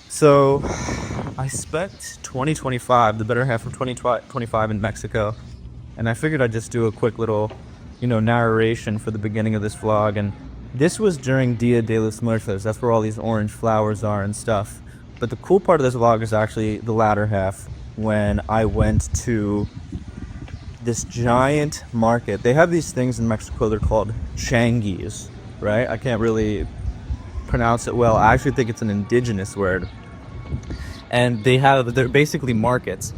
So I spent 2025, the better half of 2025 in Mexico, and I figured I'd just do a quick little, narration for the beginning of this vlog. And this was during Dia de los Muertos. That's where all these orange flowers are and stuff. But the cool part of this vlog is actually the latter half when I went to this giant market. They have these things in Mexico, they're called changuis, right? I can't really pronounce it well. I actually think it's an indigenous word, and they're basically markets.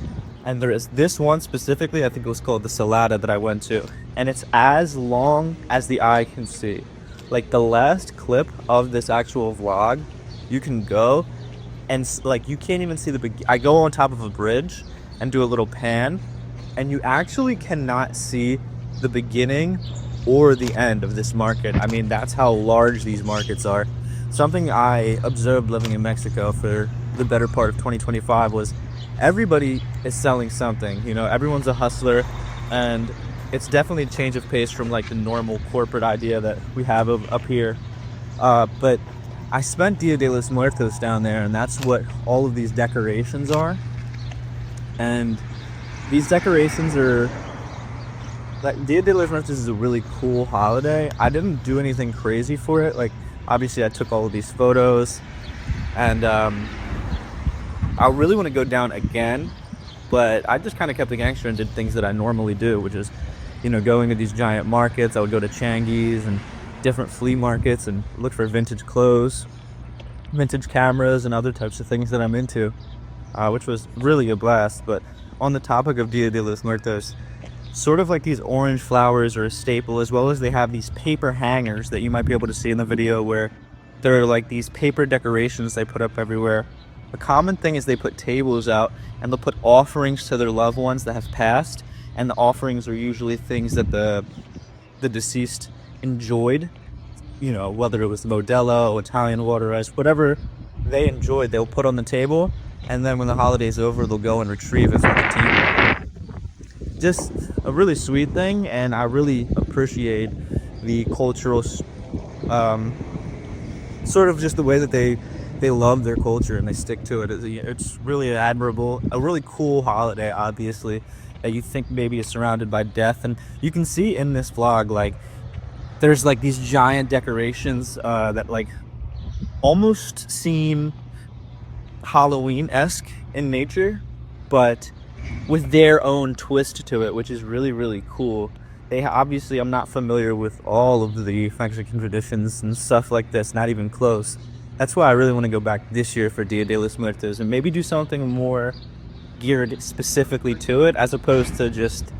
And there is this one specifically, I think it was called the Salada, that I went to, and it's as long as the eye can see. Like the last clip of this actual vlog, you can go and like you can't even see I go on top of a bridge and do a little pan, and you actually cannot see the beginning or the end of this market. I mean, that's how large these markets are. Something I observed living in Mexico for the better part of 2025 was everybody is selling something. Everyone's a hustler, and it's definitely a change of pace from like the normal corporate idea that we have up here. But I spent Dia de los Muertos down there, and that's what all of these decorations are. And these decorations are like, Dia de los Muertos is a really cool holiday. I didn't do anything crazy for it. Like, obviously I took all of these photos, and I really want to go down again, but I just kind of kept the gangster and did things that I normally do, which is, going to these giant markets. I would go to Changi's and different flea markets and look for vintage clothes, vintage cameras, and other types of things that I'm into, which was really a blast. But on the topic of Dia de los Muertos, sort of like these orange flowers are a staple, as well as they have these paper hangers that you might be able to see in the video, where there are like these paper decorations they put up everywhere. A common thing is they put tables out and they'll put offerings to their loved ones that have passed, and the offerings are usually things that the deceased enjoyed, whether it was Modelo, Italian water ice, whatever they enjoyed, they'll put on the table, and then when the holiday's over, they'll go and retrieve it from the team. Just a really sweet thing, and I really appreciate the cultural, sort of just the way that they love their culture and they stick to it. It's really admirable, a really cool holiday, obviously, that you think maybe is surrounded by death. And you can see in this vlog, like, there's like these giant decorations that like almost seem Halloween-esque in nature, but with their own twist to it, which is really, really cool. Obviously, I'm not familiar with all of the Mexican traditions and stuff like this, not even close. That's why I really want to go back this year for Dia de los Muertos and maybe do something more geared specifically to it, as opposed to just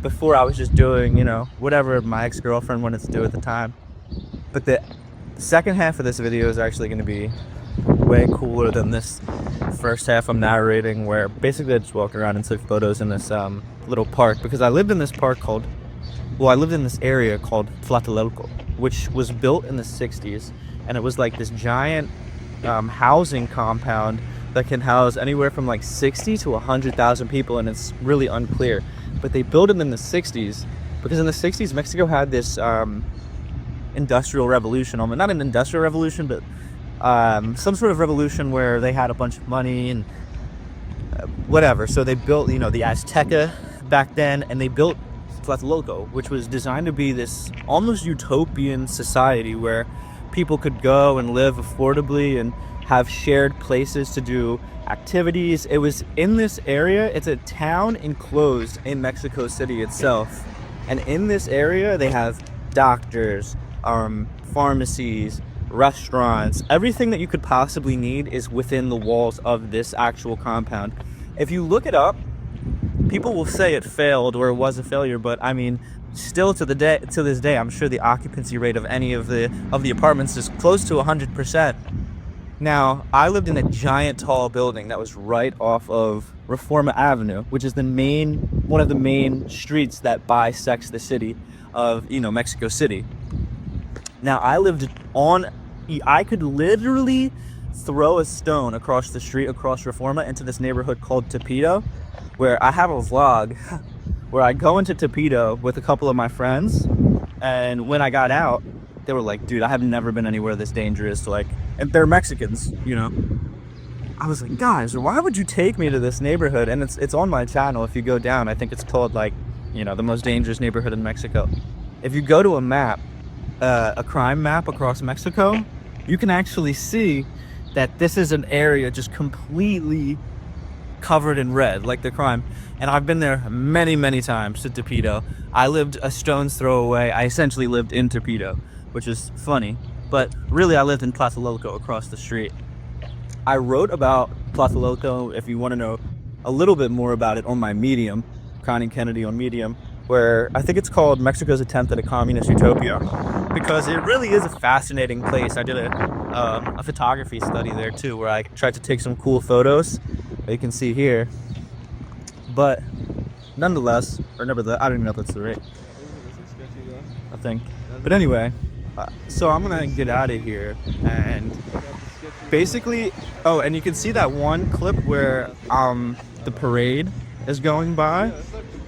before I was just doing, whatever my ex-girlfriend wanted to do at the time. But the second half of this video is actually going to be way cooler than this first half I'm narrating, where basically I just walked around and took photos in this little park, because I lived in this area called Tlatelolco, which was built in the 60s, and it was like this giant housing compound that can house anywhere from like 60 to 100,000 people, and it's really unclear. But they built it in the 60s because in the 60s Mexico had this industrial revolution, almost not an industrial revolution, but some sort of revolution where they had a bunch of money and whatever. So they built, the Azteca back then, and they built Tlatelolco, which was designed to be this almost utopian society where people could go and live affordably and have shared places to do activities. It was in this area. It's a town enclosed in Mexico City itself, and in this area they have doctors, pharmacies, restaurants. Everything that you could possibly need is within the walls of this actual compound. If you look it up, people will say it failed or it was a failure, but I mean, still to this day, I'm sure the occupancy rate of any of the apartments is close to 100%. Now, I lived in a giant tall building that was right off of Reforma Avenue, which is one of the main streets that bisects the city of, Mexico City. Now, I could literally throw a stone across the street, across Reforma, into this neighborhood called Tepito, where I have a vlog where I go into Tepito with a couple of my friends, and when I got out, they were like, dude, I have never been anywhere this dangerous. Like, and they're Mexicans, I was like, guys, why would you take me to this neighborhood? And it's on my channel. If you go down, I think it's called like, you know, the most dangerous neighborhood in Mexico. If you go to a map, a crime map across Mexico, you can actually see that this is an area just completely covered in red, like the crime. And I've been there many times to Tepito. I lived a stone's throw away. I essentially lived in Tepito, which is funny, but really I lived in Tlatelolco across the street. I wrote about Tlatelolco, if you want to know a little bit more about it, on my Medium, Connie Kennedy on Medium, where I think it's called Mexico's Attempt at a Communist Utopia, because it really is a fascinating place. I did a photography study there too, where I tried to take some cool photos that you can see here. But nonetheless, I don't even know if that's the right, I think. But anyway, so I'm gonna get out of here, and basically, oh, and you can see that one clip where the parade is going by.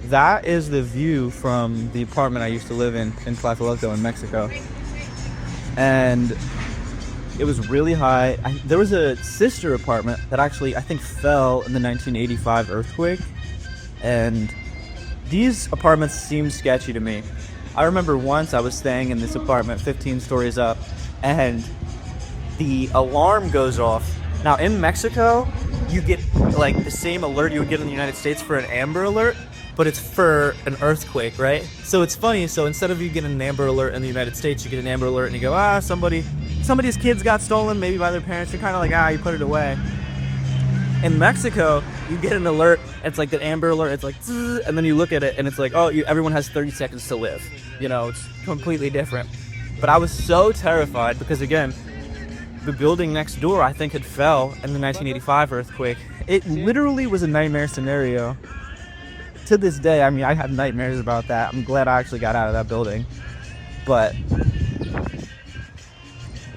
That is the view from the apartment I used to live in Tlatelolco in Mexico. And it was really high. There was a sister apartment that actually, I think, fell in the 1985 earthquake. And these apartments seemed sketchy to me. I remember once I was staying in this apartment 15 stories up, and the alarm goes off. Now in Mexico, you get like the same alert you would get in the United States for an Amber Alert, but it's for an earthquake, right? So it's funny, so instead of you getting an Amber Alert in the United States, you get an Amber Alert and you go, somebody's kids got stolen, maybe by their parents. You're kind of like, you put it away. In Mexico, you get an alert, it's like the Amber Alert, it's like, and then you look at it and it's like, everyone has 30 seconds to live. You know, it's completely different. But I was so terrified because, again, the building next door, I think, had fell in the 1985 earthquake. It literally was a nightmare scenario. To this day, I mean, I have nightmares about that. I'm glad I actually got out of that building. But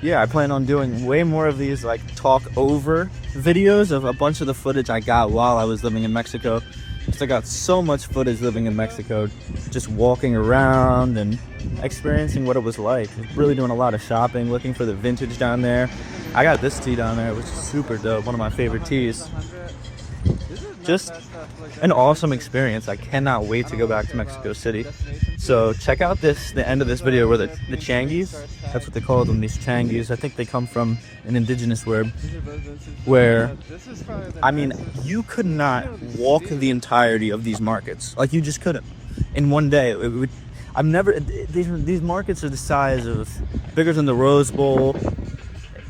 yeah, I plan on doing way more of these like talk over videos of a bunch of the footage I got while I was living in Mexico. Because I got so much footage living in Mexico, just walking around and experiencing what it was like. Really doing a lot of shopping, looking for the vintage down there. I got this tea down there, which is super dope, one of my favorite teas. Just an awesome experience. I cannot wait to go back to Mexico City. So check out the end of this video where the changuis, that's what they call them, these changuis. I think they come from an indigenous word, where, I mean, you could not walk the entirety of these markets. Like, you just couldn't. In one day, these markets are the size of, bigger than the Rose Bowl,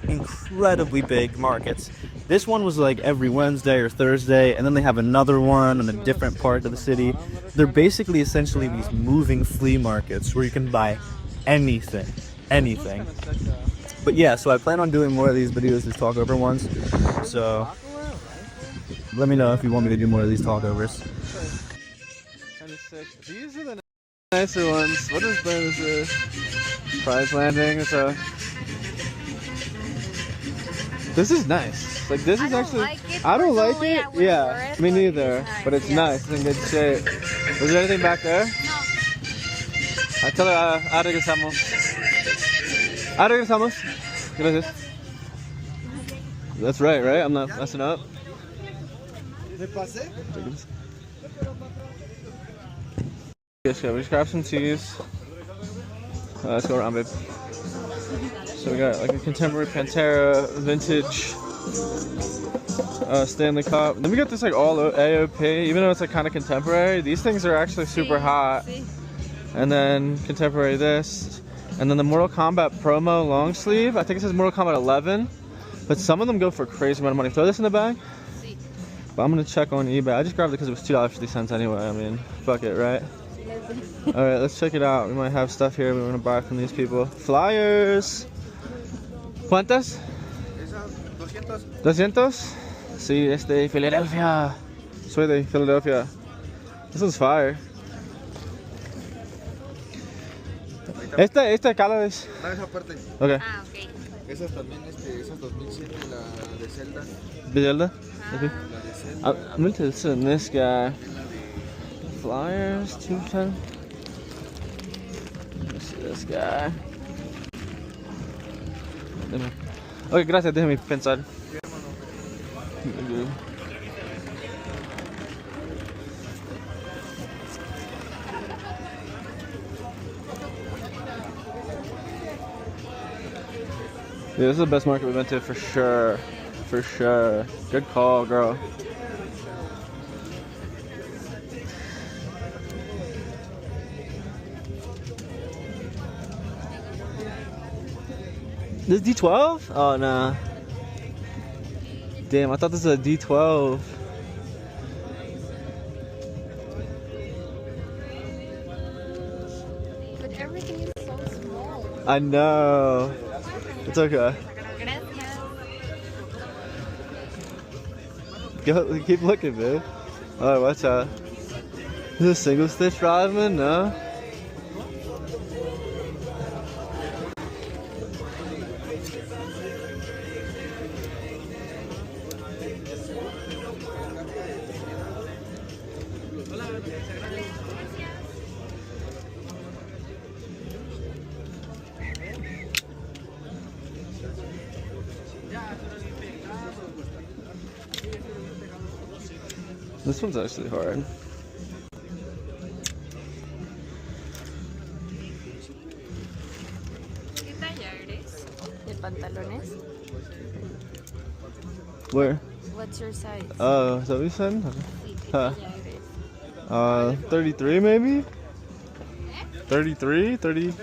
incredibly big markets. This one was like every Wednesday or Thursday, and then they have another one in a different part of the city. They're basically essentially these moving flea markets where you can buy anything. But yeah, so I plan on doing more of these videos, these talk over ones. So let me know if you want me to do more of these talk overs. These are the nicer ones. What is this? Prize landing. This is nice. Like, this is actually. I don't like it. Yeah, me neither. But it's nice. It's in good shape. Was there anything back there? No. I tell her, regresamos. Regresamos. Gracias. That's right? I'm not messing up. Yes, yeah, we just grab some teas. Let's go around, babe. So we got like a contemporary Pantera, vintage Stanley Cup. Then we got this like all AOP, even though it's like kind of contemporary. These things are actually super hot. And then contemporary this. And then the Mortal Kombat promo long sleeve. I think it says Mortal Kombat 11. But some of them go for a crazy amount of money. Throw this in the bag. But I'm gonna check on eBay. I just grabbed it because it was $2.50 anyway. I mean, fuck it, right? Alright, let's check it out. We might have stuff here we want to buy from these people. Flyers! ¿Cuántas? 200? Sí, es de Philadelphia. Soy de Philadelphia. This one's fire. Esta color is. No, esa parte. Okay. Ah, ok. Esas también, esas 2007, la de Zelda. The Zelda? Okay. La de Zelda. I'm interested in this guy. Flyers, 210. Let's see this guy. Ok, gracias, déjame pensar. Good. Yeah, this is the best market we've been to for sure. For sure. Good call, girl. This D12? Oh, nah. Damn, I thought this was a D12. But everything is so small. I know. It's okay. Go, keep looking, babe. Alright, watch out. Is this a single stitch Rodman? No? This one's actually hard. ¿Qué talla eres? ¿De pantalones? Where? What's your size? Oh, is that what you said? Sí, ¿qué Huh. talla eres? 33 maybe? 33? 30?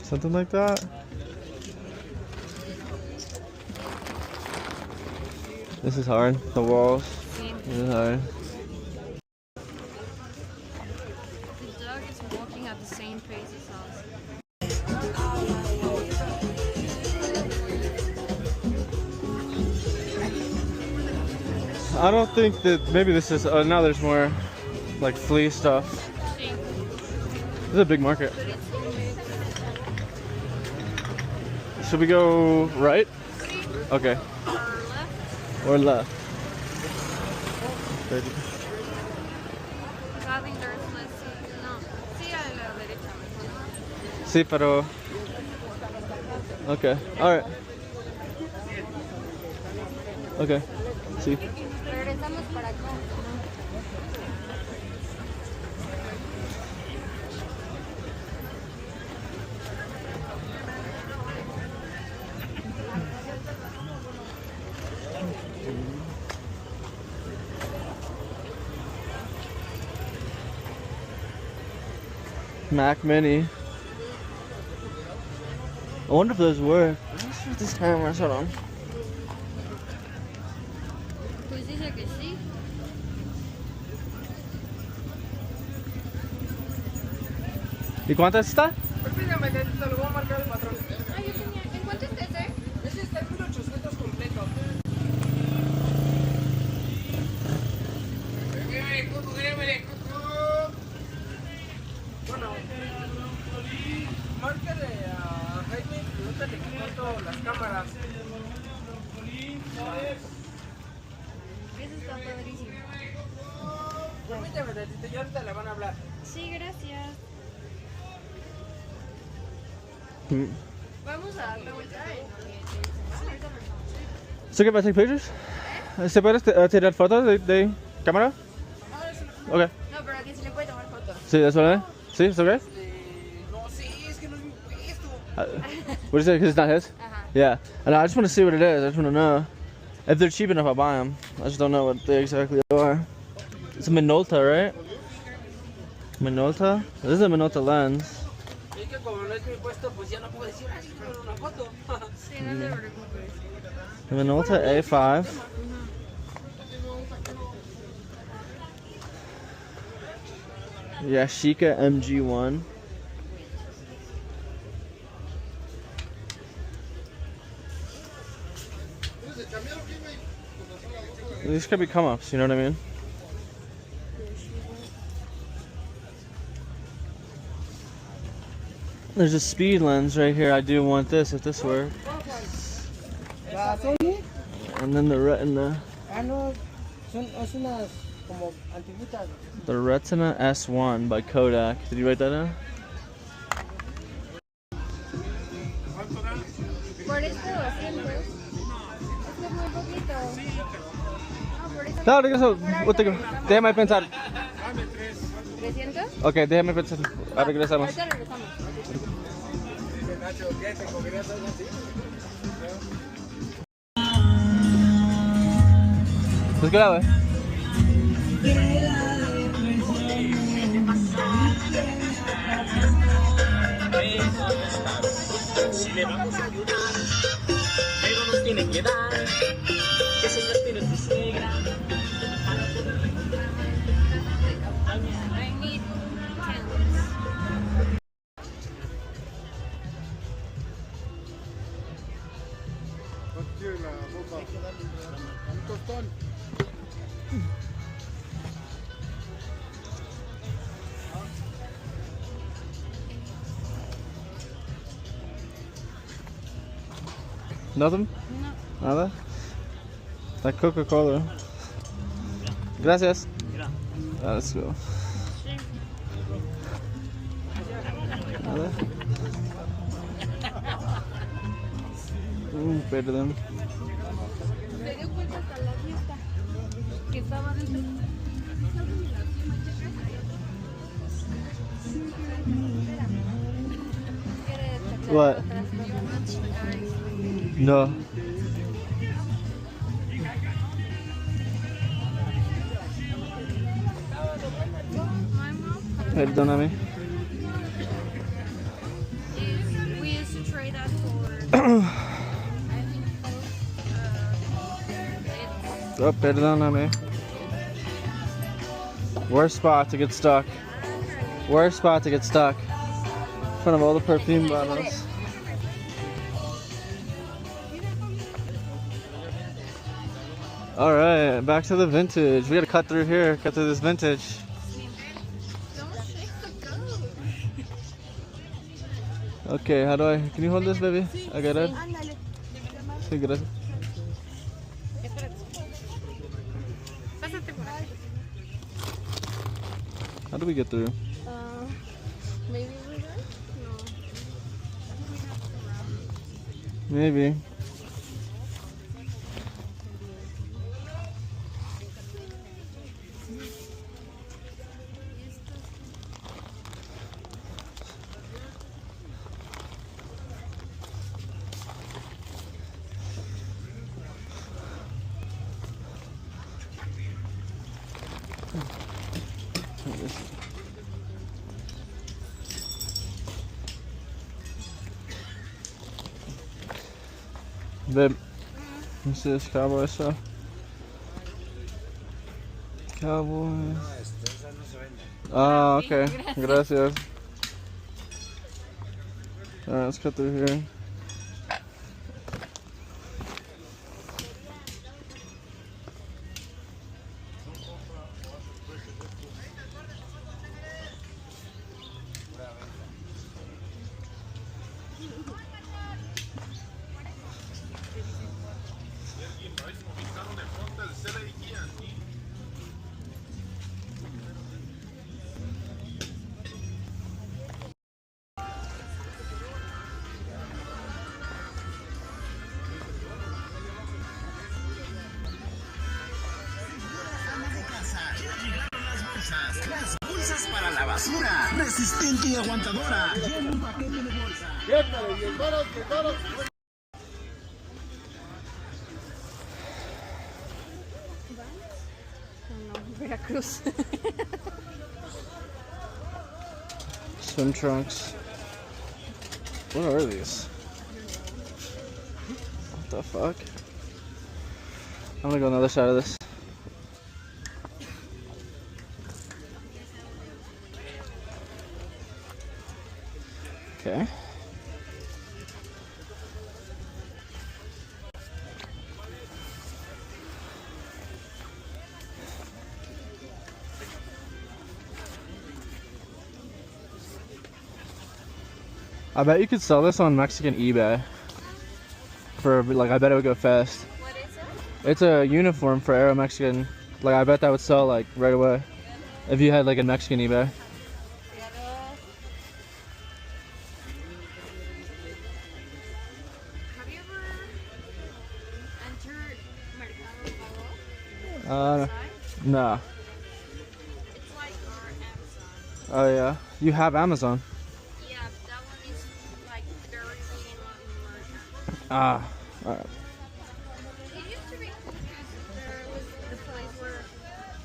Something like that? This is hard. The walls. Sí. This is hard. The dog is walking at the same pace as us. I don't think that maybe this is. Now there's more like flea stuff. Sí. This is a big market. Should we go right? Okay. Or left? Or left? I think there's less. No. Sí, a la derecha mejor. Sí, pero. Okay. All right. Okay. Sí. Regresamos para acá. Mac Mini. I wonder if those work. Let's put this camera. Hold on. Pues dice que sí. ¿Y cuánto está? Permítame, te lo voy a marcar el patrón. Ah, yo tenía. ¿En cuánto está ese? Ese está en 1800 completo. Bueno, márcale a Jaime y pregúntale que cuánto las cámaras. Ese está padrísimo. Permíteme, tantito, ya ahorita le van a hablar. Sí, gracias. Hmm. Vamos a dar la vuelta. It's okay if I take pictures? ¿Se puede tirar fotos de cámara? Okay. No, pero aquí se le puede tomar fotos. Sí, that's what I mean. Sí, it's okay? No sé, es que no es mi puesto. What do you say? Because it's not his? Ajá. Yeah. And I just want to see what it is. I just want to know. If they're cheap enough, I'll buy them. I just don't know what they exactly are. It's a Minolta, right? Minolta? This is a Minolta lens. Es que como no es mi puesto, pues ya no puedo decir, ay, quiero una foto. Sí, no te preocupes. The Minolta A5. Yashica MG1. These could be come-ups, you know what I mean? There's a speed lens right here. I do want this if this works. La Sony, And then the Retina. no, son unas como antiguitas. The Retina S1 by Kodak. Did you write that down? Por esto 200. No, regreso. Déjame pensar. ¿300? Ok, déjame pensar. Ahora regresamos. Ahorita regresamos. Pues claro, Si le vamos a ayudar, pero nos tiene que dar. ¿Qué señas tiene tu suegra? I need candles. Un tostón. Nothing? No. Nada. La Coca-Cola. Gracias. Let's go. Nada. Perdón. Me dio cuenta hasta la fiesta que estaba dentro. What? No. My mom Perdóname. we used to trade that for I think Oh, perdóname. Worst spot to get stuck. Worst spot to get stuck. In front of all the perfume bottles. Alright, back to the vintage. We gotta cut through here, cut through this vintage. don't shake the goat. Okay, how do I, can you hold this, baby? I got it. Ándale. Sí, gracias. Espérate. Pásate por aquí. How do we get through? Maybe we're good? No. Maybe. Babe, you see this cowboy stuff? Cowboys. Oh, okay. Gracias. Alright, let's cut through here. Las bolsas para la basura, resistente y aguantadora. Lleva un paquete de bolsa. No, Veracruz. Swim trunks. What are these? What the fuck? I'm gonna go on the other side of this. Okay. I bet you could sell this on Mexican eBay. For like, I bet it would go fast. What is it? It's a uniform for Aero Mexican. Like, I bet that would sell like right away if you had like a Mexican eBay. Have you ever entered No. It's like our Amazon. Oh yeah. You have Amazon. Yeah, that one is like directly in Latin America. Ah. Alright. It used to be cool because there was the place where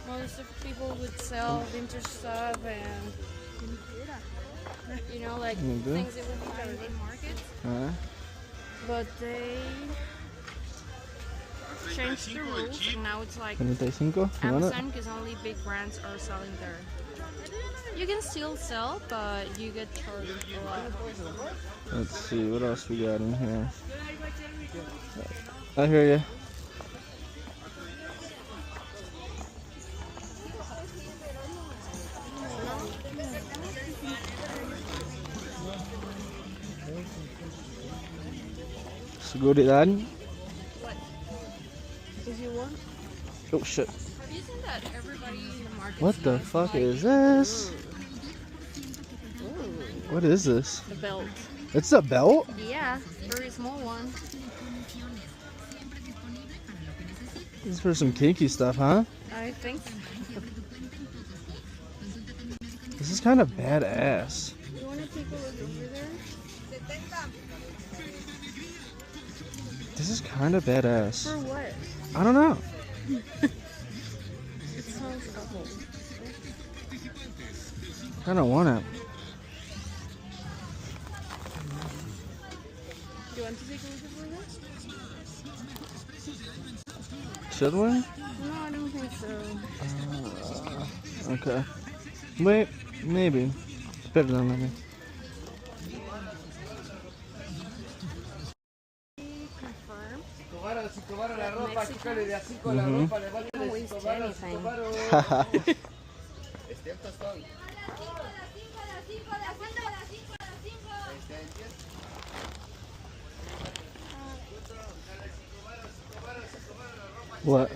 most of people would sell vintage stuff and you know, like You do? things that would find in markets. Alright. But they changed the rules and now it's like 35. You want it? Amazon because only big brands are selling there. You can still sell, but you get charged a lot. Let's see what else we got in here. I hear you. Seguridad. What? Is you want? Oh shit. Have you seen that everybody in the market? What the fuck is this? What is this? The belt. It's a belt? Yeah, very small one. This is for some kinky stuff, huh? I think. This is kind of badass. You want to take a look over there? This is kind of badass. For what? I don't know. It sounds awful. I don't want it. Do you want to take a look over there? Should we? No, I don't think so. Okay. Wait, maybe. It's better than maybe. Confirm. Mhm. Don't waste anything. What?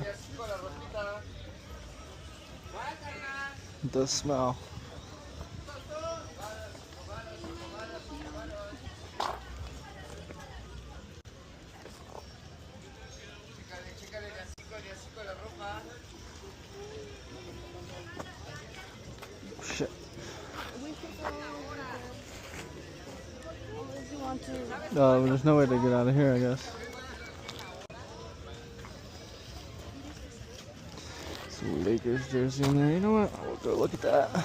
The smell. Shit. If you want to. There's no way to get out of here, I guess. Some Lakers jersey in there. You know what? We'll go look at that.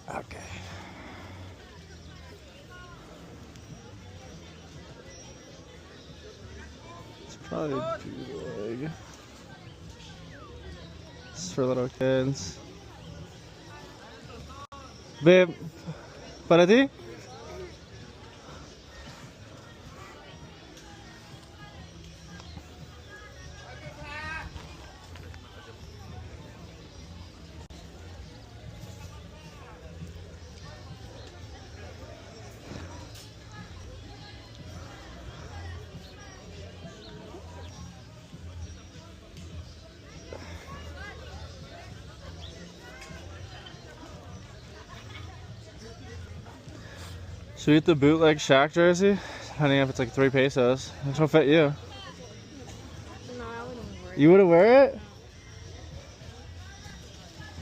Okay. It's probably big. This is for little kids. Babe, para ti? Should we get the bootleg Shaq jersey? Depending if it's like 3 pesos. Which will fit you? No, I wouldn't wear it. You wouldn't wear it?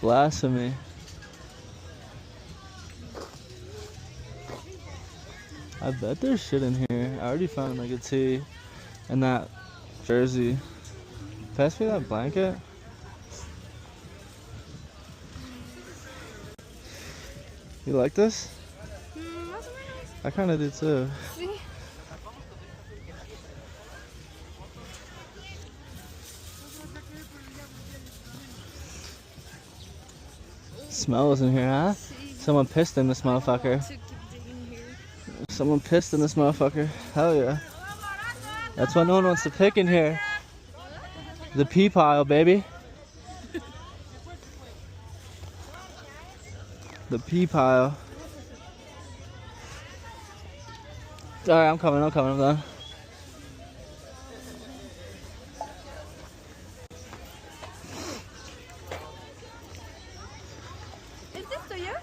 Blasphemy. I bet there's shit in here. I already found like a tee and that jersey. Pass me that blanket. You like this? That's very nice. I kind of do too. See? Smells in here, huh? Someone pissed in this motherfucker. To keep digging here. Someone pissed in this motherfucker. Hell yeah. That's why no one wants to pick in here. The pee pile, baby. The pee pile. Alright, I'm coming, I'm done. ¿Es esto ya?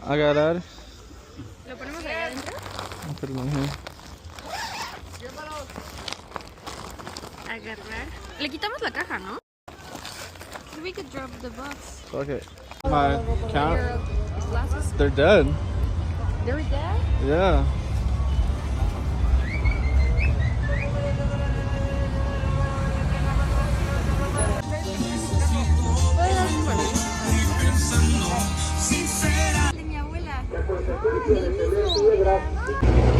Agarrar. ¿Lo ponemos allá adentro? Perdón. Agarrar. Le quitamos la caja, ¿no? We could drop the box. Okay. My count. Your glasses. They're dead. They're dead? Yeah. De mi abuela. Ah, del mismo.